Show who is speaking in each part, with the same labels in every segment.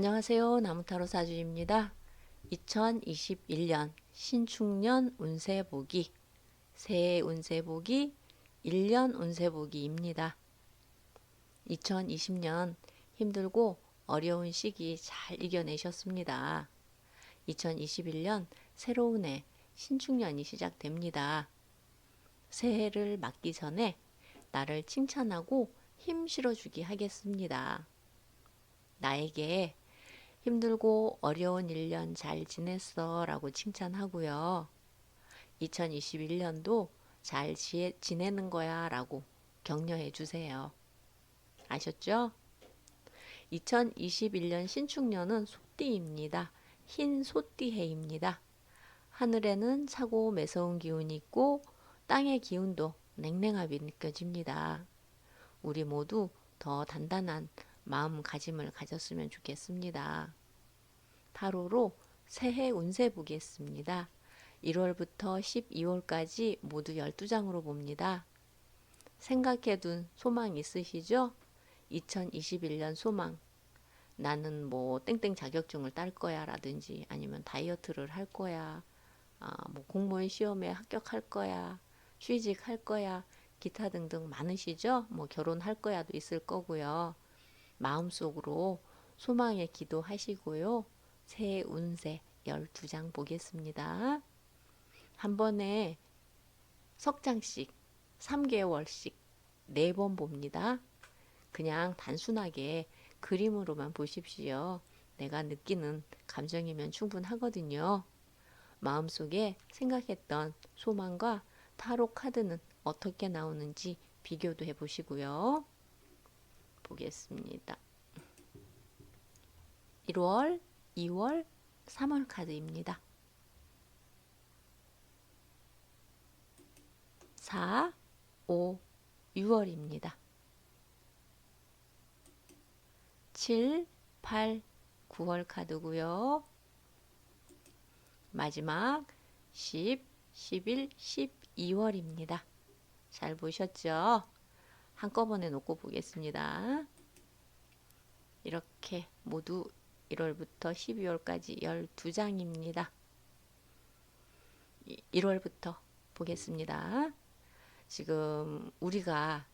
Speaker 1: 안녕하세요. 나무타로 사주입니다. 2021년 신축년 운세보기, 새해 운세보기, 1년 운세보기입니다. 2020년 힘들고 어려운 시기 잘 이겨내셨습니다. 2021년 새로운 해 신축년이 시작됩니다. 새해를 맞기 전에 나를 칭찬하고 힘 실어주기 하겠습니다. 나에게 힘들고 어려운 1년 잘 지냈어 라고 칭찬하고요. 2021년도 잘 지내는 거야 라고 격려해 주세요. 아셨죠? 2021년 신축년은 소띠입니다. 흰 소띠해입니다. 하늘에는 차고 매서운 기운이 있고 땅의 기운도 냉랭함이 느껴집니다. 우리 모두 더 단단한 마음가짐을 가졌으면 좋겠습니다. 타로로 새해 운세 보겠습니다. 1월부터 12월까지 모두 12장으로 봅니다. 생각해둔 소망 있으시죠? 2021년 소망. 나는 뭐 땡땡 자격증을 딸 거야 라든지 아니면 다이어트를 할 거야. 뭐 공무원 시험에 합격할 거야. 취직할 거야. 기타 등등 많으시죠? 뭐 결혼할 거야도 있을 거고요. 마음속으로 소망에 기도하시고요. 새해 운세 12장 보겠습니다. 한 번에 석 장씩 3개월씩 4번 봅니다. 그냥 단순하게 그림으로만 보십시오. 내가 느끼는 감정이면 충분하거든요. 마음속에 생각했던 소망과 타로 카드는 어떻게 나오는지 비교도 해보시고요. 보겠습니다. 1월, 2월, 3월 카드입니다. 4, 5, 6월입니다. 7, 8, 9월 카드고요. 마지막 10, 11, 12월입니다. 잘 보셨죠? 한꺼번에 놓고 보겠습니다. 이렇게 모두 1월부터 12월까지 12장입니다. 1월부터 보겠습니다. 지금 우리가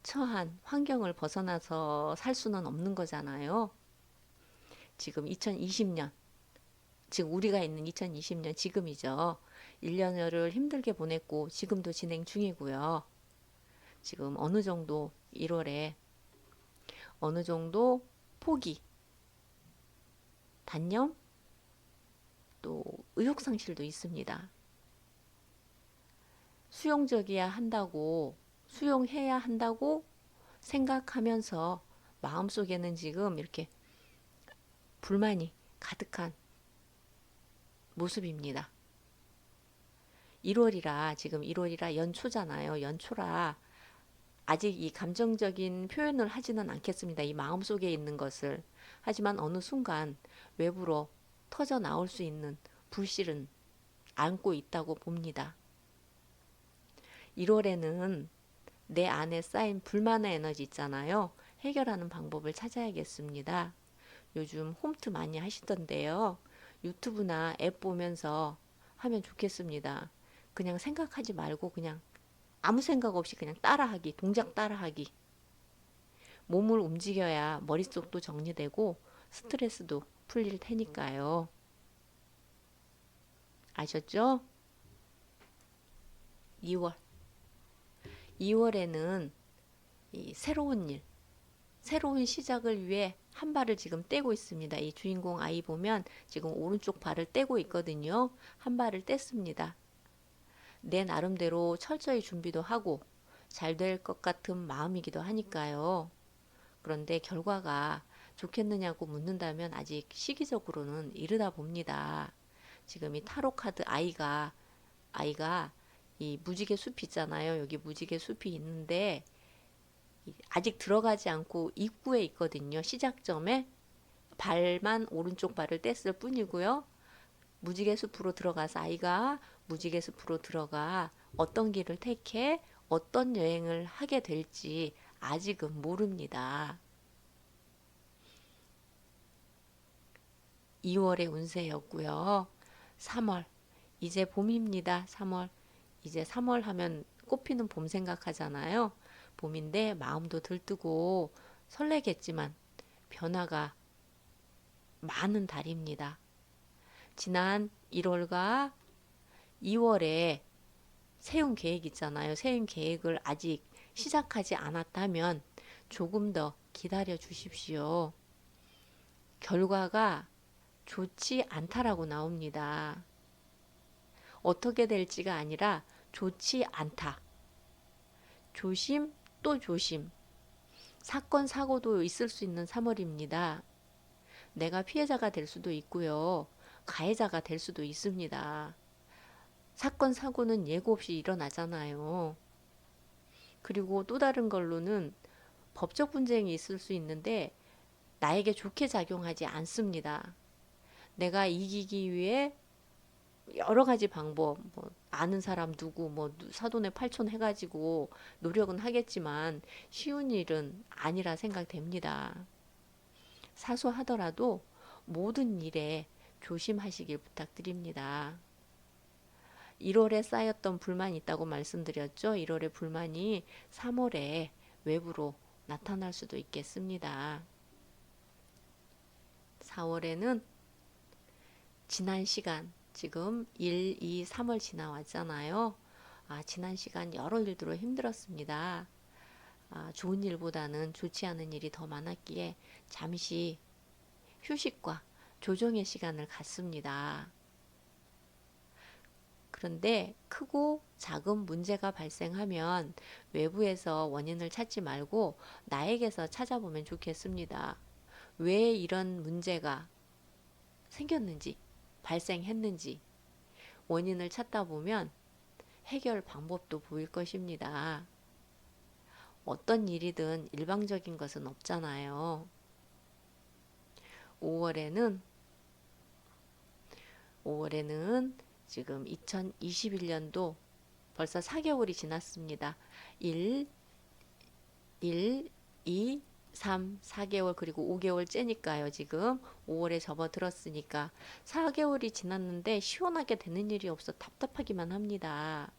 Speaker 1: 처한 환경을 벗어나서 살 수는 없는 거잖아요. 지금 2020년, 지금 우리가 있는 2020년 지금이죠. 1년여를 힘들게 보냈고 지금도 진행 중이고요. 지금 어느 정도 1월에 어느 정도 포기, 단념, 또 의욕상실도 있습니다. 수용해야 한다고 생각하면서 마음속에는 지금 이렇게 불만이 가득한 모습입니다. 지금 1월이라 연초잖아요. 연초라 아직 이 감정적인 표현을 하지는 않겠습니다. 이 마음속에 있는 것을. 하지만 어느 순간 외부로 터져 나올 수 있는 불씨는 안고 있다고 봅니다. 1월에는 내 안에 쌓인 불만의 에너지 있잖아요. 해결하는 방법을 찾아야겠습니다. 요즘 홈트 많이 하시던데요. 유튜브나 앱 보면서 하면 좋겠습니다. 그냥 생각하지 말고 그냥 아무 생각 없이 그냥 따라하기, 동작 따라하기. 몸을 움직여야 머릿속도 정리되고 스트레스도 풀릴 테니까요. 아셨죠? 2월. 2월에는 이 새로운 시작을 위해 한 발을 지금 떼고 있습니다. 이 주인공 아이 보면 지금 오른쪽 발을 떼고 있거든요. 한 발을 뗐습니다. 내 나름대로 철저히 준비도 하고 잘 될 것 같은 마음이기도 하니까요. 그런데 결과가 좋겠느냐고 묻는다면 아직 시기적으로는 이르다 봅니다. 지금 이 타로 카드 아이가 이 무지개 숲이 있잖아요. 여기 무지개 숲이 있는데 아직 들어가지 않고 입구에 있거든요. 시작점에 발만 오른쪽 발을 뗐을 뿐이고요. 무지개 숲으로 들어가서 아이가 무지개 숲으로 들어가 어떤 길을 택해 어떤 여행을 하게 될지 아직은 모릅니다. 2월의 운세였고요. 3월, 이제 봄입니다. 3월, 이제 3월 하면 꽃피는 봄 생각하잖아요. 봄인데 마음도 들뜨고 설레겠지만 변화가 많은 달입니다. 지난 1월과 2월에 세운 계획 있잖아요. 세운 계획을 아직 시작하지 않았다면 조금 더 기다려 주십시오. 결과가 좋지 않다라고 나옵니다. 어떻게 될지가 아니라 좋지 않다. 조심 또 조심. 사건 사고도 있을 수 있는 3월입니다. 내가 피해자가 될 수도 있고요. 가해자가 될 수도 있습니다. 사건 사고는 예고 없이 일어나잖아요. 그리고 또 다른 걸로는 법적 분쟁이 있을 수 있는데 나에게 좋게 작용하지 않습니다. 내가 이기기 위해 여러 가지 방법, 뭐 아는 사람 누구, 뭐 사돈의 팔촌 해가지고 노력은 하겠지만 쉬운 일은 아니라 생각됩니다. 사소하더라도 모든 일에 조심하시길 부탁드립니다. 1월에 쌓였던 불만이 있다고 말씀드렸죠. 1월에 불만이 3월에 외부로 나타날 수도 있겠습니다. 4월에는 지난 시간, 지금 1, 2, 3월 지나왔잖아요. 지난 시간 여러 일들로 힘들었습니다. 좋은 일보다는 좋지 않은 일이 더 많았기에 잠시 휴식과 조정의 시간을 갖습니다. 그런데 크고 작은 문제가 발생하면 외부에서 원인을 찾지 말고 나에게서 찾아보면 좋겠습니다. 왜 이런 문제가 생겼는지, 발생했는지 원인을 찾다 보면 해결 방법도 보일 것입니다. 어떤 일이든 일방적인 것은 없잖아요. 5월에는 지금 2021년도 벌써 4개월이 지났습니다. 1, 2, 3, 4개월 그리고 5개월째니까요. 지금 5월에 접어들었으니까 4개월이 지났는데 시원하게 되는 일이 없어 답답하기만 합니다.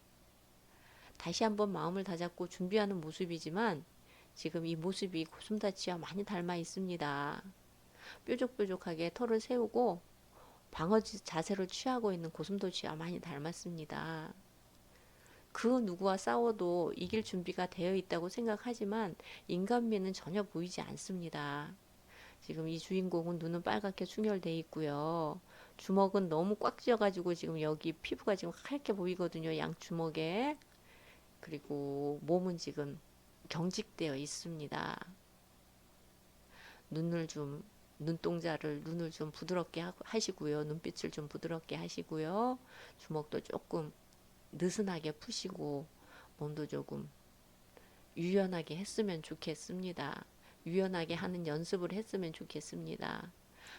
Speaker 1: 다시 한번 마음을 다잡고 준비하는 모습이지만 지금 이 모습이 고슴다치와 많이 닮아 있습니다. 뾰족뾰족하게 털을 세우고 방어 자세를 취하고 있는 고슴도치와 많이 닮았습니다. 그 누구와 싸워도 이길 준비가 되어 있다고 생각하지만 인간미는 전혀 보이지 않습니다. 지금 이 주인공은 눈은 빨갛게 충혈되어 있고요. 주먹은 너무 꽉 쥐어가지고 지금 여기 피부가 지금 하얗게 보이거든요. 양 주먹에. 그리고 몸은 지금 경직되어 있습니다. 눈을 좀 부드럽게 하시고요. 눈빛을 좀 부드럽게 하시고요. 주먹도 조금 느슨하게 푸시고 몸도 조금 유연하게 했으면 좋겠습니다. 유연하게 하는 연습을 했으면 좋겠습니다.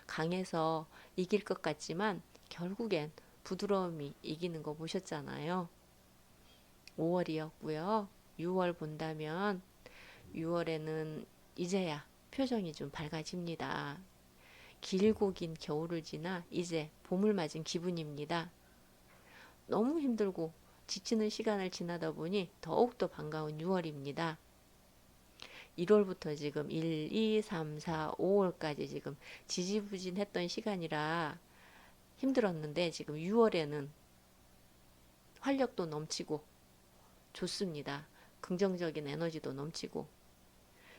Speaker 1: 강해서 이길 것 같지만 결국엔 부드러움이 이기는 거 보셨잖아요. 5월이었고요. 6월 본다면 6월에는 이제야 표정이 좀 밝아집니다. 길고 긴 겨울을 지나 이제 봄을 맞은 기분입니다. 너무 힘들고 지치는 시간을 지나다 보니 더욱더 반가운 6월입니다. 1월부터 지금 1, 2, 3, 4, 5월까지 지금 지지부진했던 시간이라 힘들었는데 지금 6월에는 활력도 넘치고 좋습니다. 긍정적인 에너지도 넘치고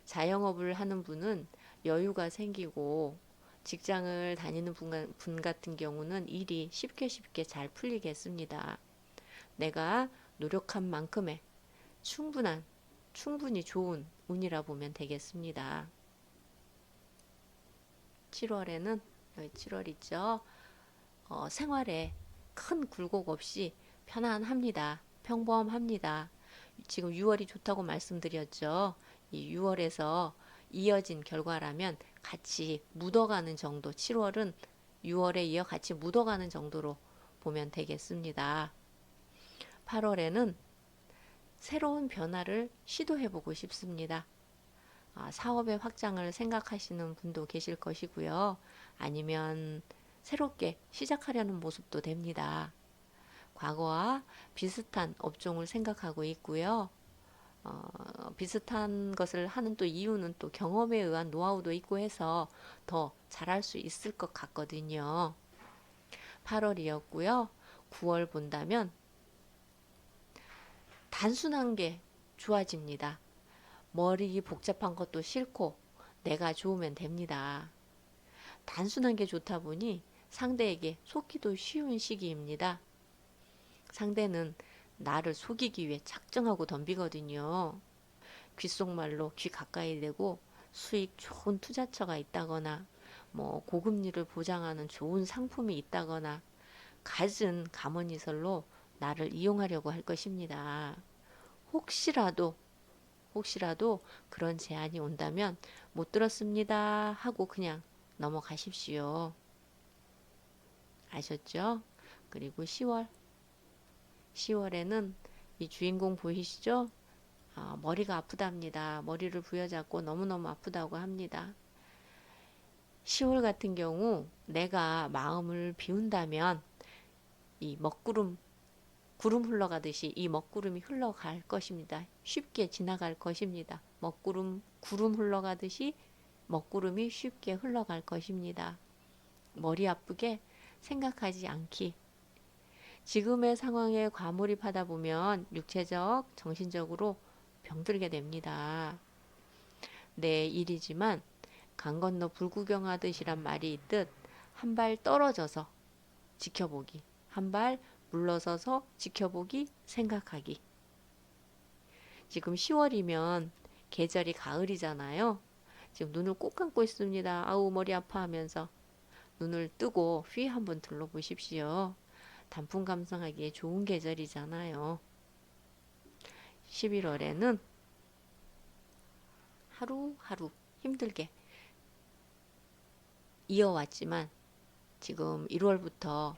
Speaker 1: 자영업을 하는 분은 여유가 생기고 직장을 다니는 분 같은 경우는 일이 쉽게 잘 풀리겠습니다. 내가 노력한 만큼의 충분히 좋은 운이라 보면 되겠습니다. 7월에는 7월 있죠. 생활에 큰 굴곡 없이 편안합니다. 평범합니다. 지금 6월이 좋다고 말씀드렸죠. 이 6월에서 이어진 결과라면 같이 묻어가는 정도, 7월은 6월에 이어 같이 묻어가는 정도로 보면 되겠습니다. 8월에는 새로운 변화를 시도해보고 싶습니다. 사업의 확장을 생각하시는 분도 계실 것이고요. 아니면 새롭게 시작하려는 모습도 됩니다. 과거와 비슷한 업종을 생각하고 있고요. 비슷한 것을 하는 또 이유는 또 경험에 의한 노하우도 있고 해서 더 잘할 수 있을 것 같거든요. 8월이었고요. 9월 본다면 단순한 게 좋아집니다. 머리 복잡한 것도 싫고 내가 좋으면 됩니다. 단순한 게 좋다 보니 상대에게 속기도 쉬운 시기입니다. 상대는 나를 속이기 위해 작정하고 덤비거든요. 귓속말로 귀 가까이 대고 수익 좋은 투자처가 있다거나 뭐 고금리를 보장하는 좋은 상품이 있다거나 갖은 가머니설로 나를 이용하려고 할 것입니다. 혹시라도 그런 제안이 온다면 못 들었습니다 하고 그냥 넘어가십시오. 아셨죠? 그리고 10월에는 이 주인공 보이시죠? 머리가 아프답니다. 머리를 부여잡고 너무너무 아프다고 합니다. 10월 같은 경우 내가 마음을 비운다면 이 구름 흘러가듯이 이 먹구름이 흘러갈 것입니다. 쉽게 지나갈 것입니다. 구름 흘러가듯이 먹구름이 쉽게 흘러갈 것입니다. 머리 아프게 생각하지 않기. 지금의 상황에 과몰입하다 보면 육체적, 정신적으로 병들게 됩니다. 내 일이지만 강 건너 불구경하듯이란 말이 있듯 한 발 떨어져서 지켜보기, 한 발 물러서서 지켜보기, 생각하기. 지금 10월이면 계절이 가을이잖아요. 지금 눈을 꼭 감고 있습니다. 아우 머리 아파 하면서 눈을 뜨고 휘 한번 둘러보십시오. 단풍 감상하기에 좋은 계절이잖아요. 11월에는 하루하루 힘들게 이어왔지만 지금 1월부터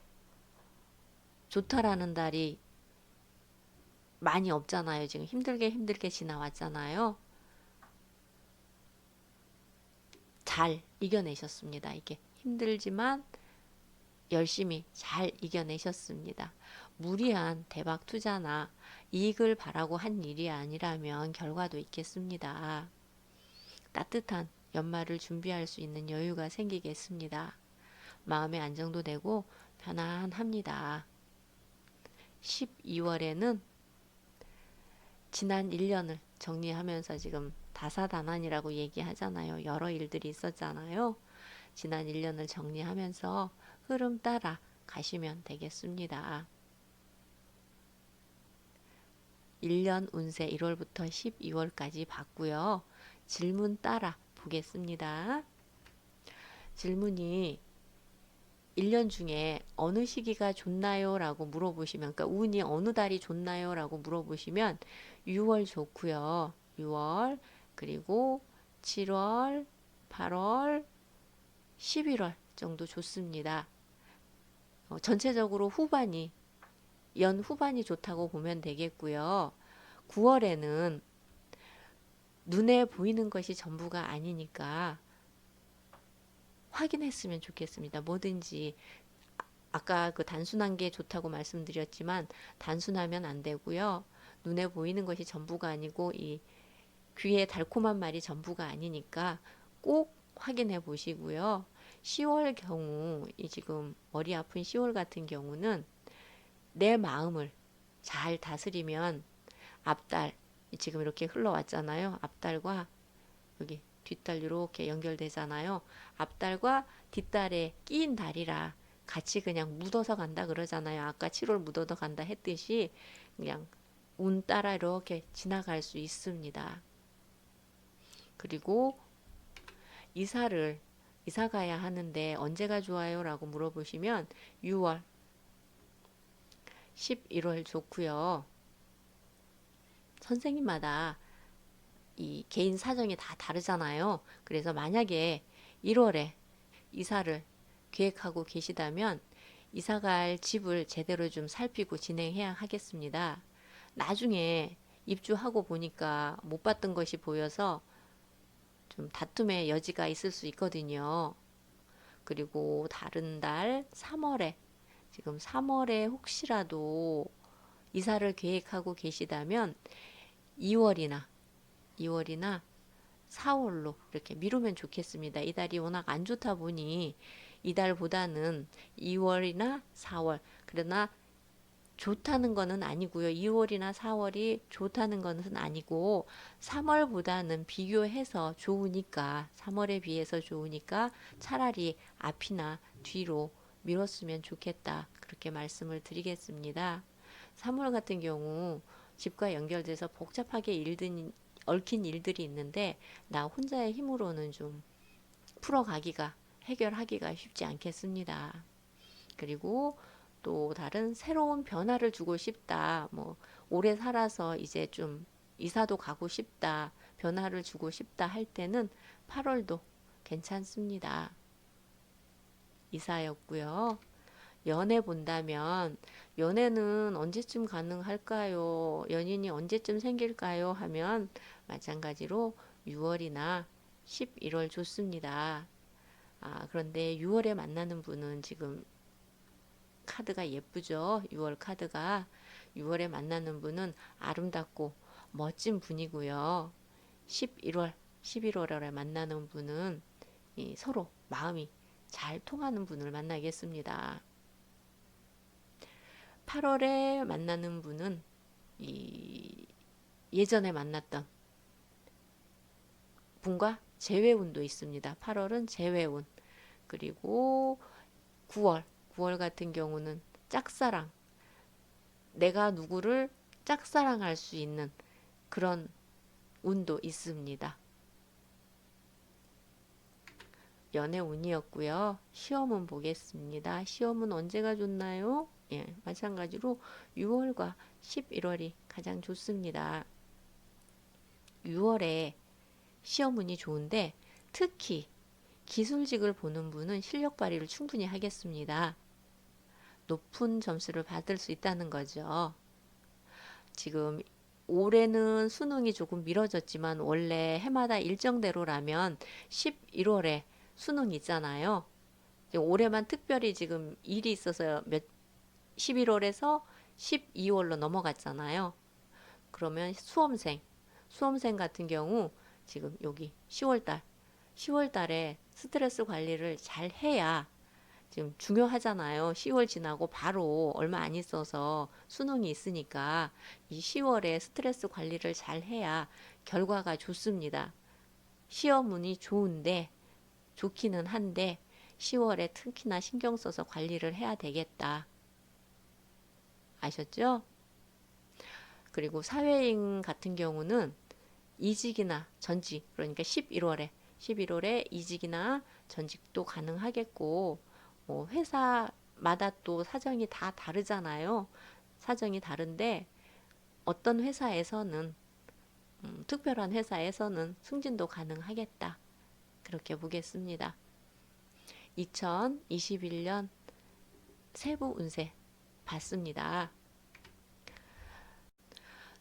Speaker 1: 좋다라는 달이 많이 없잖아요. 지금 힘들게 지나왔잖아요. 잘 이겨내셨습니다. 이게 힘들지만 열심히 잘 이겨내셨습니다. 무리한 대박 투자나 이익을 바라고 한 일이 아니라면 결과도 있겠습니다. 따뜻한 연말을 준비할 수 있는 여유가 생기겠습니다. 마음의 안정도 되고 편안합니다. 12월에는 지난 1년을 정리하면서 지금 다사다난이라고 얘기하잖아요. 여러 일들이 있었잖아요. 지난 1년을 정리하면서 흐름 따라 가시면 되겠습니다. 1년 운세 1월부터 12월까지 봤고요. 질문 따라 보겠습니다. 질문이 1년 중에 어느 시기가 좋나요? 라고 물어보시면, 그러니까 운이 어느 달이 좋나요? 라고 물어보시면 6월 좋고요. 6월, 그리고 7월, 8월, 11월 정도 좋습니다. 전체적으로 연 후반이 좋다고 보면 되겠고요. 9월에는 눈에 보이는 것이 전부가 아니니까 확인했으면 좋겠습니다. 뭐든지 아까 그 단순한 게 좋다고 말씀드렸지만 단순하면 안 되고요. 눈에 보이는 것이 전부가 아니고 이 귀에 달콤한 말이 전부가 아니니까 꼭 확인해 보시고요. 10월 경우 이 지금 머리 아픈 10월 같은 경우는 내 마음을 잘 다스리면 앞달 지금 이렇게 흘러왔잖아요. 앞달과 여기 뒷달 이렇게 연결되잖아요. 앞달과 뒷달에 끼인 달이라 같이 그냥 묻어서 간다 그러잖아요. 아까 7월 묻어서 간다 했듯이 그냥 운 따라 이렇게 지나갈 수 있습니다. 그리고 이사 가야 하는데 언제가 좋아요? 라고 물어보시면 6월, 11월 좋고요. 선생님마다 이 개인 사정이 다 다르잖아요. 그래서 만약에 1월에 이사를 계획하고 계시다면 이사갈 집을 제대로 좀 살피고 진행해야 하겠습니다. 나중에 입주하고 보니까 못 봤던 것이 보여서 좀 다툼의 여지가 있을 수 있거든요. 그리고 다른 달 3월에, 지금 3월에 혹시라도 이사를 계획하고 계시다면 2월이나 2월이나 4월로 이렇게 미루면 좋겠습니다. 이 달이 워낙 안 좋다 보니 이달보다는 2월이나 4월, 그러나 좋다는 거는 아니고요. 2월이나 4월이 좋다는 것은 아니고 3월보다는 비교해서 좋으니까 3월에 비해서 좋으니까 차라리 앞이나 뒤로 미뤘으면 좋겠다. 그렇게 말씀을 드리겠습니다. 3월 같은 경우 집과 연결돼서 복잡하게 얽힌 일들이 있는데 나 혼자의 힘으로는 좀 풀어가기가 해결하기가 쉽지 않겠습니다. 그리고 또 다른 새로운 변화를 주고 싶다. 뭐 오래 살아서 이제 좀 이사도 가고 싶다. 변화를 주고 싶다 할 때는 8월도 괜찮습니다. 이사였고요. 연애 본다면 연애는 언제쯤 가능할까요? 연인이 언제쯤 생길까요? 하면 마찬가지로 6월이나 11월 좋습니다. 그런데 6월에 만나는 분은 지금 카드가 예쁘죠? 6월 카드가 6월에 만나는 분은 아름답고 멋진 분이고요. 11월, 11월에 만나는 분은 서로 마음이 잘 통하는 분을 만나겠습니다. 8월에 만나는 분은 예전에 만났던 분과 재회운도 있습니다. 8월은 재회운. 그리고 9월, 9월 같은 경우는 짝사랑. 내가 누구를 짝사랑할 수 있는 그런 운도 있습니다. 연애 운이었고요. 시험은 보겠습니다. 시험은 언제가 좋나요? 예, 마찬가지로 6월과 11월이 가장 좋습니다. 6월에 시험 운이 좋은데 특히 기술직을 보는 분은 실력 발휘를 충분히 하겠습니다. 높은 점수를 받을 수 있다는 거죠. 지금 올해는 수능이 조금 미뤄졌지만 원래 해마다 일정대로라면 11월에 수능이 있잖아요. 올해만 특별히 지금 일이 있어서 11월에서 12월로 넘어갔잖아요. 그러면 수험생 같은 경우 지금 여기 10월 달에 스트레스 관리를 잘 해야 지금 중요하잖아요. 10월 지나고 바로 얼마 안 있어서 수능이 있으니까 이 10월에 스트레스 관리를 잘 해야 결과가 좋습니다. 시험 운이 좋기는 한데 10월에 특히나 신경 써서 관리를 해야 되겠다. 아셨죠? 그리고 사회인 같은 경우는 이직이나 전직, 그러니까 11월에 이직이나 전직도 가능하겠고, 뭐 회사마다 또 사정이 다 다르잖아요. 사정이 다른데 어떤 회사에서는 특별한 회사에서는 승진도 가능하겠다. 그렇게 보겠습니다. 2021년 세부 운세 봤습니다.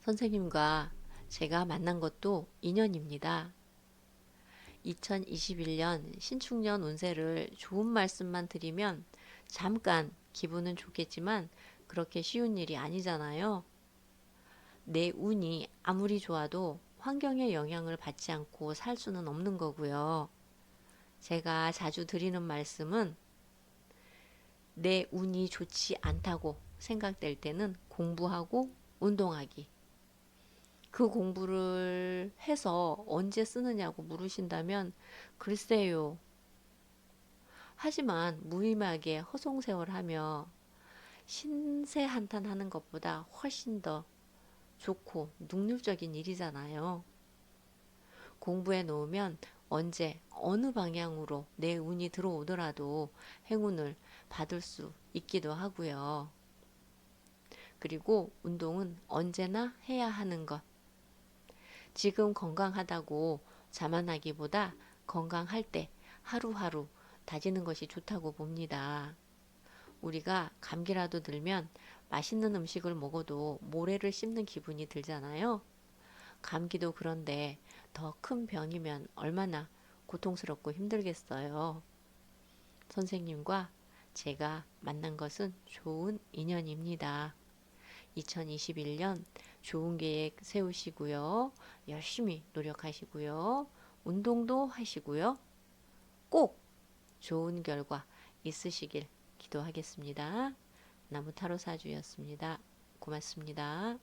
Speaker 1: 선생님과 제가 만난 것도 인연입니다. 2021년 신축년 운세를 좋은 말씀만 드리면 잠깐 기분은 좋겠지만 그렇게 쉬운 일이 아니잖아요. 내 운이 아무리 좋아도 환경의 영향을 받지 않고 살 수는 없는 거고요. 제가 자주 드리는 말씀은 내 운이 좋지 않다고 생각될 때는 공부하고 운동하기. 그 공부를 해서 언제 쓰느냐고 물으신다면 글쎄요. 하지만 무의미하게 허송세월하며 신세 한탄하는 것보다 훨씬 더 좋고 능률적인 일이잖아요. 공부해 놓으면 언제 어느 방향으로 내 운이 들어오더라도 행운을 받을 수 있기도 하고요. 그리고 운동은 언제나 해야 하는 것. 지금 건강하다고 자만하기보다 건강할 때 하루하루 다지는 것이 좋다고 봅니다. 우리가 감기라도 들면 맛있는 음식을 먹어도 모래를 씹는 기분이 들잖아요. 감기도 그런데 더 큰 병이면 얼마나 고통스럽고 힘들겠어요. 선생님과 제가 만난 것은 좋은 인연입니다. 2021년 좋은 계획 세우시고요. 열심히 노력하시고요. 운동도 하시고요. 꼭 좋은 결과 있으시길 기도하겠습니다. 나무타로 사주였습니다. 고맙습니다.